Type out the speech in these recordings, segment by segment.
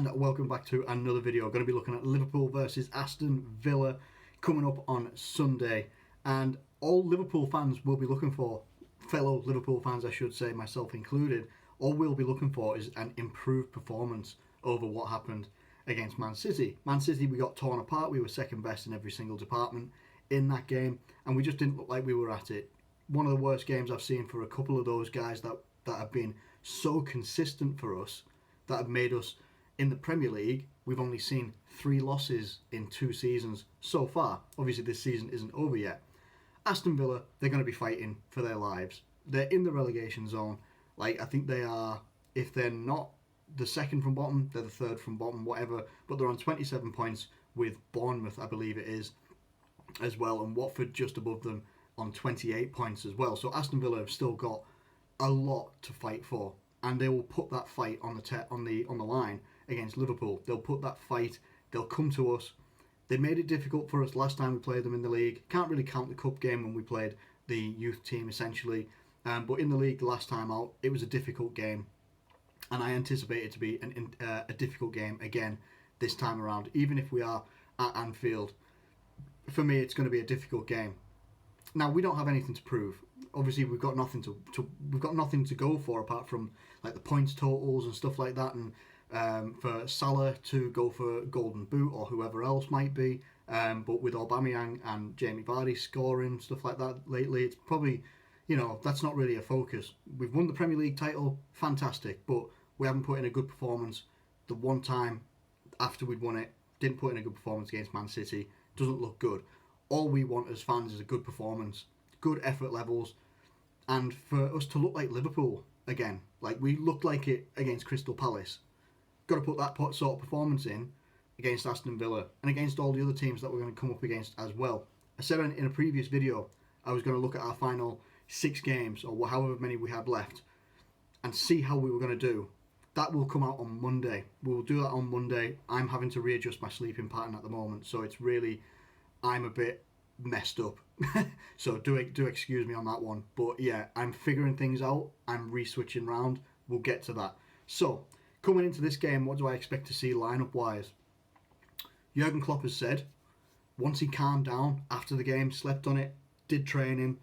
and welcome back to another video. I'm going to be looking at Liverpool versus Aston Villa coming up on Sunday, and all Liverpool fans will be looking for, fellow Liverpool fans I should say, myself included, all we'll be looking for is an improved performance over what happened against Man City. Man City, we got torn apart. We were second best in every single department in that game, and we just didn't look like we were at it. One of the worst games I've seen for a couple of those guys that have been so consistent for us, that have made us, in the Premier League, we've only seen 3 losses in 2 seasons so far. Obviously this season isn't over yet. Aston Villa, they're going to be fighting for their lives. They're in the relegation zone. I think they are, if they're not the second from bottom, they're the third from bottom, whatever, but they're on 27 points with Bournemouth, I believe it is, as well, and Watford just above them on 28 points as well. So Aston Villa have still got a lot to fight for, and they will put that fight on the line against Liverpool. They'll put that fight, they'll come to us. They made it difficult for us last time we played them in the league. Can't really count the cup game when we played the youth team essentially, but in the league the last time out it was a difficult game, and I anticipate it to be a difficult game again this time around. Even if we are at Anfield, for me it's going to be a difficult game. Now, we don't have anything to prove. Obviously, we've got nothing to go for apart from like the points totals and stuff like that, and for Salah to go for Golden Boot or whoever else might be. But with Aubameyang and Jamie Vardy scoring stuff like that lately, it's probably, that's not really a focus. We've won the Premier League title, fantastic, but we haven't put in a good performance. The one time after we'd won it, didn't put in a good performance against Man City. Doesn't look good. All we want as fans is a good performance, good effort levels, and for us to look like Liverpool again, like we looked like it against Crystal Palace. Got to put that sort of performance in against Aston Villa and against all the other teams that we're going to come up against as well. I said in a previous video I was going to look at our final 6 games, or however many we had left, and see how we were going to do. That will come out on Monday. We'll do that on Monday. I'm having to readjust my sleeping pattern at the moment, so it's really, I'm a bit messed up. So do excuse me on that one. But yeah, I'm figuring things out. I'm re-switching round. We'll get to that. So, coming into this game, what do I expect to see lineup-wise? Jurgen Klopp has said, once he calmed down after the game, slept on it, did training,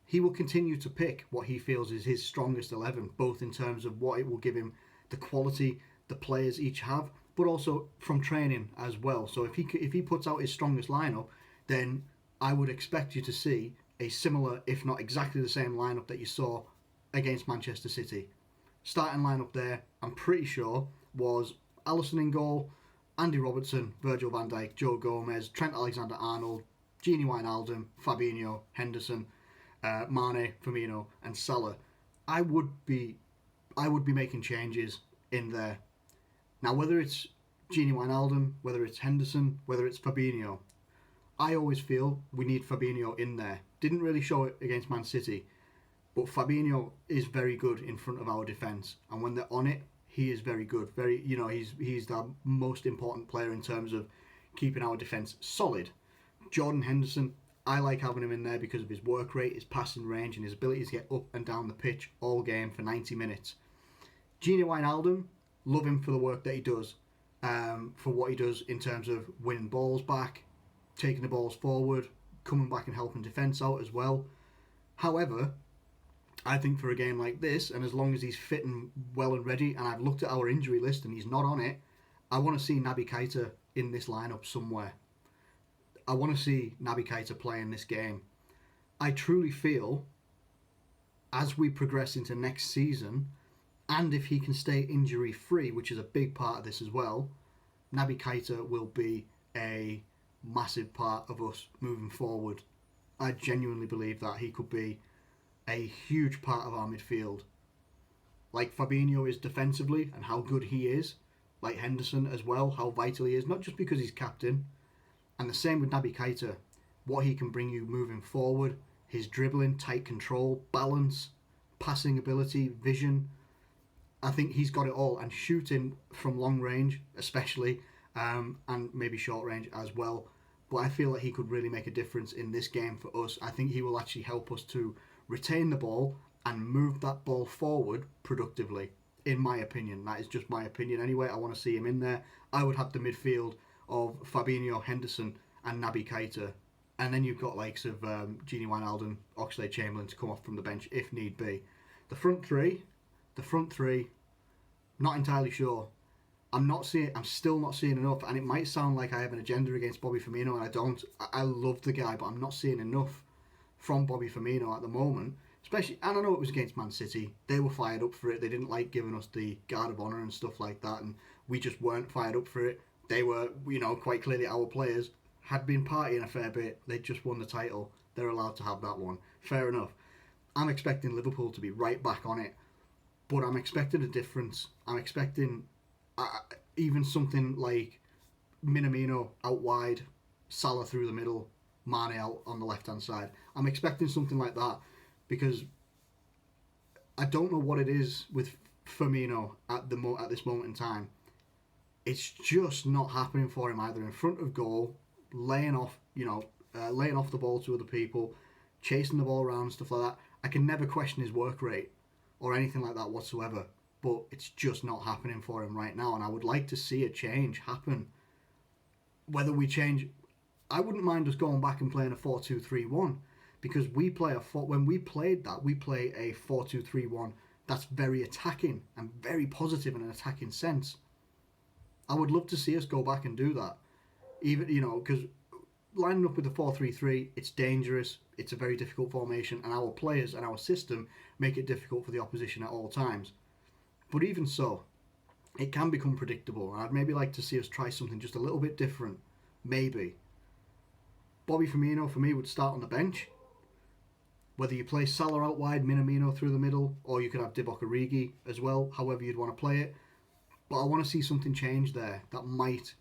he will continue to pick what he feels is his strongest 11, both in terms of what it will give him, the quality the players each have, but also from training as well. So if he puts out his strongest lineup, then I would expect you to see a similar, if not exactly the same lineup that you saw against Manchester City. Starting lineup there, I'm pretty sure, was Alisson in goal, Andy Robertson, Virgil van Dijk, Joe Gomez, Trent Alexander-Arnold, Gini Wijnaldum, Fabinho, Henderson, Mane, Firmino and Salah. I would be making changes in there. Now, whether it's Gini Wijnaldum, whether it's Henderson, whether it's Fabinho, I always feel we need Fabinho in there. Didn't really show it against Man City, but Fabinho is very good in front of our defence, and when they're on it, he is very good. He's the most important player in terms of keeping our defence solid. Jordan Henderson, I like having him in there because of his work rate, his passing range, and his ability to get up and down the pitch all game for 90 minutes. Gini Wijnaldum, love him for the work that he does, for what he does in terms of winning balls back, taking the balls forward, coming back and helping defence out as well. However, I think for a game like this, and as long as he's fit and well and ready, and I've looked at our injury list and he's not on it, I want to see Naby Keita in this lineup somewhere. I want to see Naby Keita play in this game. I truly feel, as we progress into next season, and if he can stay injury free, which is a big part of this as well, Naby Keita will be a massive part of us moving forward. I genuinely believe that he could be a huge part of our midfield. Like Fabinho is defensively and how good he is, like Henderson as well, how vital he is, not just because he's captain. And the same with Naby Keita, what he can bring you moving forward, his dribbling, tight control, balance, passing ability, vision. I think he's got it all, and shooting from long range especially, and maybe short range as well. But I feel that he could really make a difference in this game for us. I think he will actually help us to retain the ball and move that ball forward productively. in my opinion. That is just my opinion anyway. I want to see him in there. I would have the midfield of Fabinho, Henderson, and Naby Keita. And then you've got likes of Gini Wijnaldum, Oxlade-Chamberlain to come off from the bench if need be. The front three, not entirely sure. I'm still not seeing enough, and it might sound like I have an agenda against Bobby Firmino, and I don't. I love the guy, but I'm not seeing enough from Bobby Firmino at the moment. Especially, and I know it was against Man City. They were fired up for it. They didn't like giving us the guard of honour and stuff like that, and we just weren't fired up for it. They were, quite clearly our players had been partying a fair bit. They just won the title. They're allowed to have that one. Fair enough. I'm expecting Liverpool to be right back on it, but I'm expecting a difference. I'm expecting even something like Minamino out wide, Salah through the middle, Mane out on the left-hand side. I'm expecting something like that because I don't know what it is with Firmino at this moment in time. It's just not happening for him either in front of goal, laying off the ball to other people, chasing the ball around, stuff like that. I can never question his work rate or anything like that whatsoever, but it's just not happening for him right now, and I would like to see a change happen. Whether we change, I wouldn't mind us going back and playing a 4-2-3-1 because when we play a 4-2-3-1 that's very attacking and very positive in an attacking sense. I would love to see us go back and do that. Even, because lining up with the 4-3-3, it's dangerous, it's a very difficult formation, and our players and our system make it difficult for the opposition at all times. But even so, it can become predictable, and I'd maybe like to see us try something just a little bit different. Maybe. Bobby Firmino, for me, would start on the bench. Whether you play Salah out wide, Minamino through the middle, or you could have Divock Origi as well, however you'd want to play it. But I want to see something change there that might,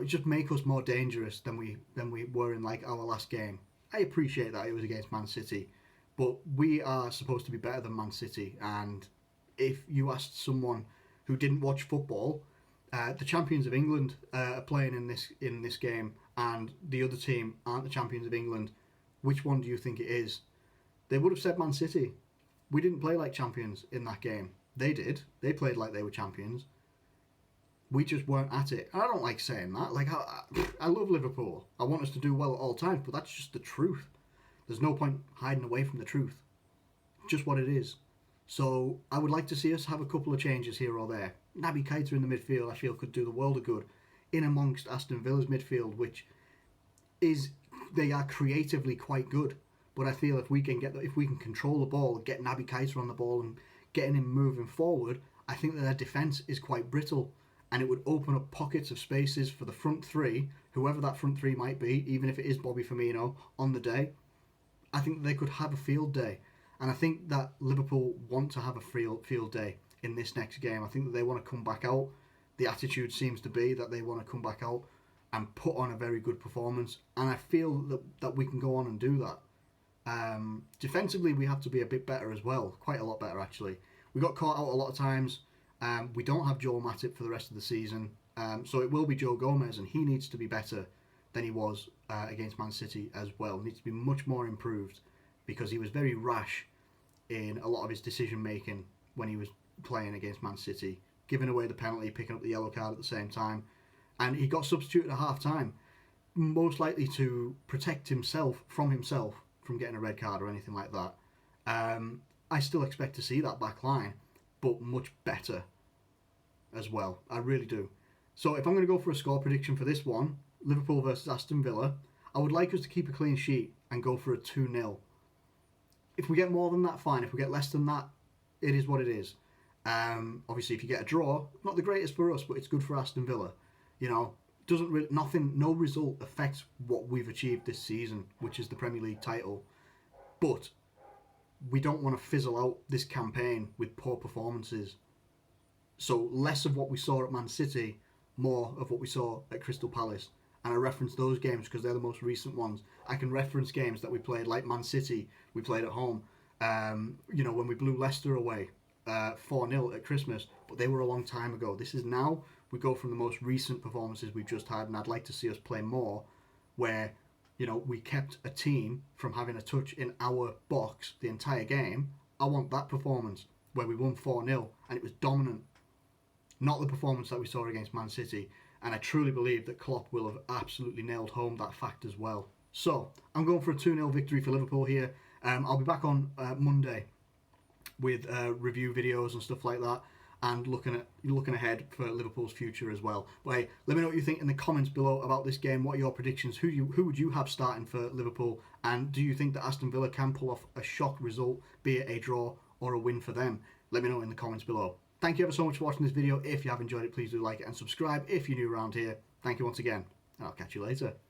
just make us more dangerous than we were in like our last game. I appreciate that it was against Man City, but we are supposed to be better than Man City. And if you asked someone who didn't watch football, the champions of England are playing in this game, and the other team aren't the champions of England, which one do you think it is? They would have said Man City. We didn't play like champions in that game. They did. They played like they were champions. We just weren't at it. And I don't like saying that. Like, I love Liverpool. I want us to do well at all times, but that's just the truth. There's no point hiding away from the truth. Just what it is. So I would like to see us have a couple of changes here or there. Naby Keita in the midfield, I feel, could do the world of good in amongst Aston Villa's midfield, which they are creatively quite good. But I feel if we can control the ball, get Naby Keita on the ball and getting him moving forward, I think that their defence is quite brittle, and it would open up pockets of spaces for the front three, whoever that front three might be, even if it is Bobby Firmino on the day. I think they could have a field day, and I think that Liverpool want to have a field day in this next game. I think that they want to come back out. The attitude seems to be that they want to come back out and put on a very good performance, and I feel that we can go on and do that. Defensively, we have to be a bit better as well, quite a lot better actually. We got caught out a lot of times. We don't have Joel Matip for the rest of the season, so it will be Joe Gomez, and he needs to be better than he was against Man City as well. He needs to be much more improved because he was very rash in a lot of his decision making when he was playing against Man City, giving away the penalty, picking up the yellow card at the same time, and he got substituted at half time, most likely to protect himself from getting a red card or anything like that. I still expect to see that back line, but much better as well. I really do. So if I'm going to go for a score prediction for this one, Liverpool versus Aston Villa, I would like us to keep a clean sheet and go for a 2-0. If we get more than that, fine. If we get less than that, it is what it is. Obviously, if you get a draw, not the greatest for us, but it's good for Aston Villa. No result affects what we've achieved this season, which is the Premier League title. But we don't want to fizzle out this campaign with poor performances. So less of what we saw at Man City, more of what we saw at Crystal Palace. And I reference those games because they're the most recent ones. I can reference games that we played like Man City, we played at home. When we blew Leicester away 4-0 at Christmas, but they were a long time ago. This is now, we go from the most recent performances we've just had, and I'd like to see us play more where, we kept a team from having a touch in our box the entire game. I want that performance. where we won 4-0 and it was dominant. Not the performance that we saw against Man City. And I truly believe that Klopp will have absolutely nailed home that fact as well. So, I'm going for a 2-0 victory for Liverpool here. I'll be back on Monday with review videos and stuff like that, and looking ahead for Liverpool's future as well. But hey, let me know what you think in the comments below about this game. What are your predictions? Who would you have starting for Liverpool? And do you think that Aston Villa can pull off a shock result, be it a draw or a win for them? Let me know in the comments below. Thank you ever so much for watching this video. If you have enjoyed it, please do like it and subscribe if you're new around here. Thank you once again, and I'll catch you later.